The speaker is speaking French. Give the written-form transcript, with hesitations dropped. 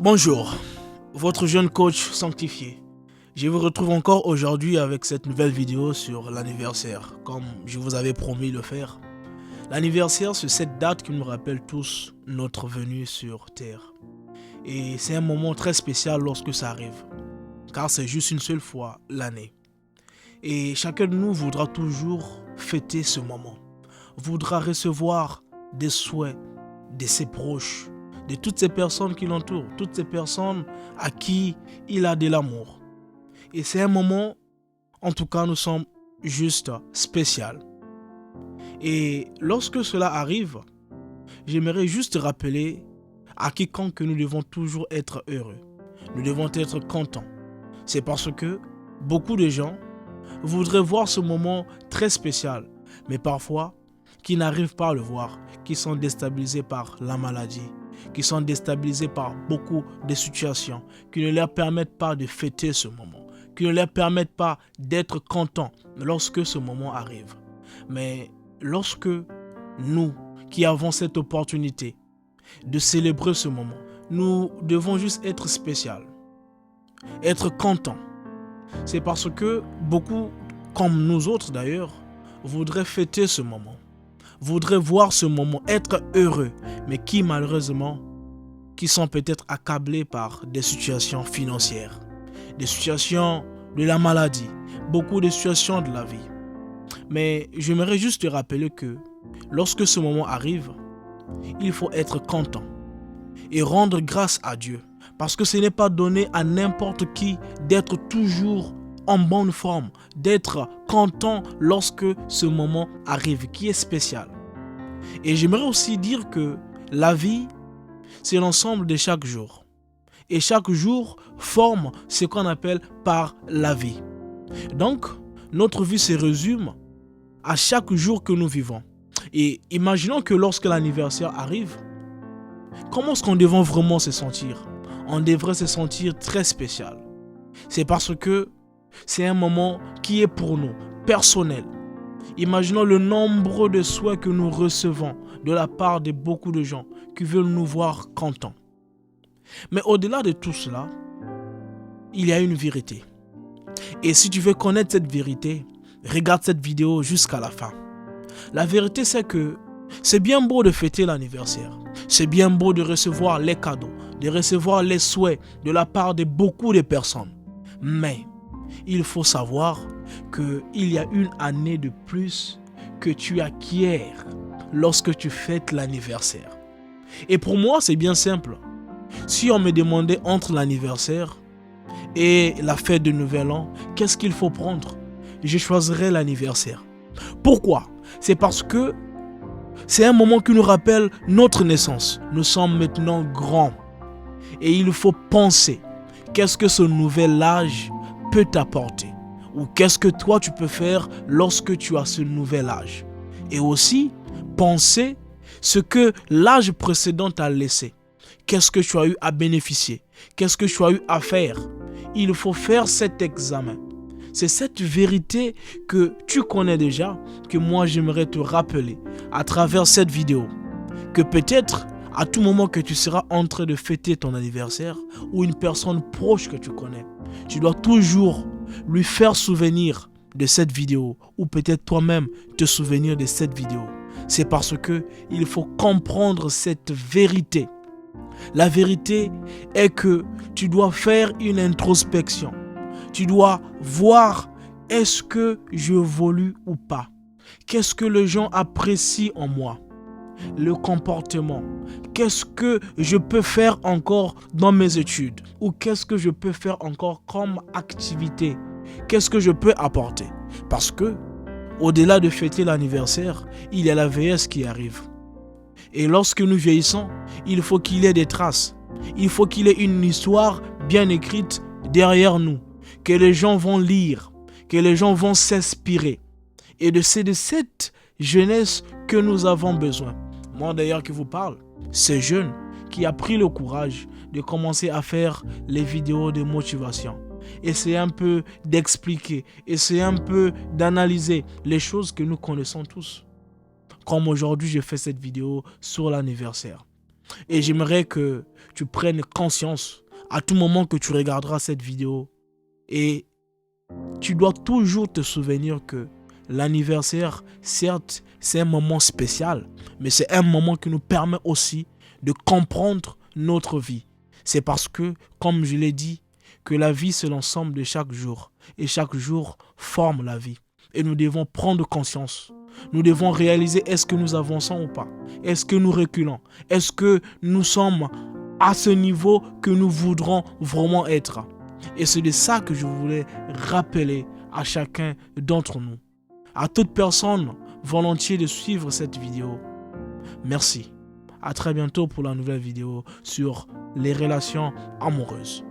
Bonjour, votre jeune coach sanctifié. Je vous retrouve encore aujourd'hui avec cette nouvelle vidéo sur l'anniversaire, comme je vous avais promis de le faire. L'anniversaire, c'est cette date qui nous rappelle tous notre venue sur Terre. Et c'est un moment très spécial lorsque ça arrive, car c'est juste une seule fois l'année. Et chacun de nous voudra toujours fêter ce moment, voudra recevoir des souhaits de ses proches, de toutes ces personnes qui l'entourent, toutes ces personnes à qui il a de l'amour. Et c'est un moment, en tout cas, nous sommes juste spécial. Et lorsque cela arrive, j'aimerais juste rappeler à quiconque que nous devons toujours être heureux. Nous devons être contents. C'est parce que beaucoup de gens voudraient voir ce moment très spécial, mais parfois, qui n'arrivent pas à le voir, qui sont déstabilisés par la maladie, qui sont déstabilisés par beaucoup de situations, qui ne leur permettent pas de fêter ce moment, qui ne leur permettent pas d'être contents lorsque ce moment arrive. Mais lorsque nous, qui avons cette opportunité de célébrer ce moment, nous devons juste être spécial, être contents. C'est parce que beaucoup, comme nous autres d'ailleurs, voudraient fêter ce moment, voudraient voir ce moment, être heureux, mais qui malheureusement, qui sont peut-être accablés par des situations financières, des situations de la maladie, beaucoup de situations de la vie. Mais j'aimerais juste te rappeler que lorsque ce moment arrive, il faut être content et rendre grâce à Dieu. Parce que ce n'est pas donné à n'importe qui d'être toujours en bonne forme, d'être content lorsque ce moment arrive, qui est spécial. Et j'aimerais aussi dire que la vie, c'est l'ensemble de chaque jour. Et chaque jour forme ce qu'on appelle par la vie. Donc, notre vie se résume à chaque jour que nous vivons. Et imaginons que lorsque l'anniversaire arrive, comment est-ce qu'on devrait vraiment se sentir? On devrait se sentir très spécial. C'est parce que c'est un moment qui est pour nous, personnel. Imaginons le nombre de souhaits que nous recevons de la part de beaucoup de gens qui veulent nous voir contents. Mais au-delà de tout cela, il y a une vérité. Et si tu veux connaître cette vérité, regarde cette vidéo jusqu'à la fin. La vérité, c'est que c'est bien beau de fêter l'anniversaire. C'est bien beau de recevoir les cadeaux, de recevoir les souhaits de la part de beaucoup de personnes. Mais il faut savoir qu'il y a une année de plus que tu acquiers lorsque tu fêtes l'anniversaire. Et pour moi, c'est bien simple. Si on me demandait entre l'anniversaire et la fête de Nouvel An, qu'est-ce qu'il faut prendre? Je choisirais l'anniversaire. Pourquoi? C'est parce que c'est un moment qui nous rappelle notre naissance. Nous sommes maintenant grands. Et il faut penser, qu'est-ce que ce nouvel âge peut t'apporter? Ou qu'est-ce que toi tu peux faire lorsque tu as ce nouvel âge? Et aussi, penser ce que l'âge précédent t'a laissé. Qu'est-ce que tu as eu à bénéficier? Qu'est-ce que tu as eu à faire? Il faut faire cet examen. C'est cette vérité que tu connais déjà, que moi j'aimerais te rappeler à travers cette vidéo. Que peut-être, à tout moment que tu seras en train de fêter ton anniversaire, ou une personne proche que tu connais, tu dois toujours lui faire souvenir de cette vidéo, ou peut-être toi-même te souvenir de cette vidéo. C'est parce que il faut comprendre cette vérité. La vérité est que tu dois faire une introspection. Tu dois voir, est-ce que j'évolue ou pas? Qu'est-ce que les gens apprécient en moi? Le comportement. Qu'est-ce que je peux faire encore dans mes études? Ou qu'est-ce que je peux faire encore comme activité? Qu'est-ce que je peux apporter? Parce que, au-delà de fêter l'anniversaire, il y a la vieillesse qui arrive. Et lorsque nous vieillissons, il faut qu'il y ait des traces. Il faut qu'il y ait une histoire bien écrite derrière nous, que les gens vont lire, que les gens vont s'inspirer. Et c'est de cette jeunesse que nous avons besoin. Moi d'ailleurs qui vous parle, c'est jeune qui a pris le courage de commencer à faire les vidéos de motivation. Essayer un peu d'expliquer, essayer un peu d'analyser les choses que nous connaissons tous. Comme aujourd'hui, je fais cette vidéo sur l'anniversaire. Et j'aimerais que tu prennes conscience à tout moment que tu regarderas cette vidéo. Et tu dois toujours te souvenir que l'anniversaire, certes, c'est un moment spécial, mais c'est un moment qui nous permet aussi de comprendre notre vie. C'est parce que, comme je l'ai dit, que la vie c'est l'ensemble de chaque jour. Et chaque jour forme la vie. Et nous devons prendre conscience. Nous devons réaliser est-ce que nous avançons ou pas. Est-ce que nous reculons. Est-ce que nous sommes à ce niveau que nous voudrons vraiment être. Et c'est de ça que je voulais rappeler à chacun d'entre nous. À toute personne volontiers de suivre cette vidéo. Merci. À très bientôt pour la nouvelle vidéo sur les relations amoureuses.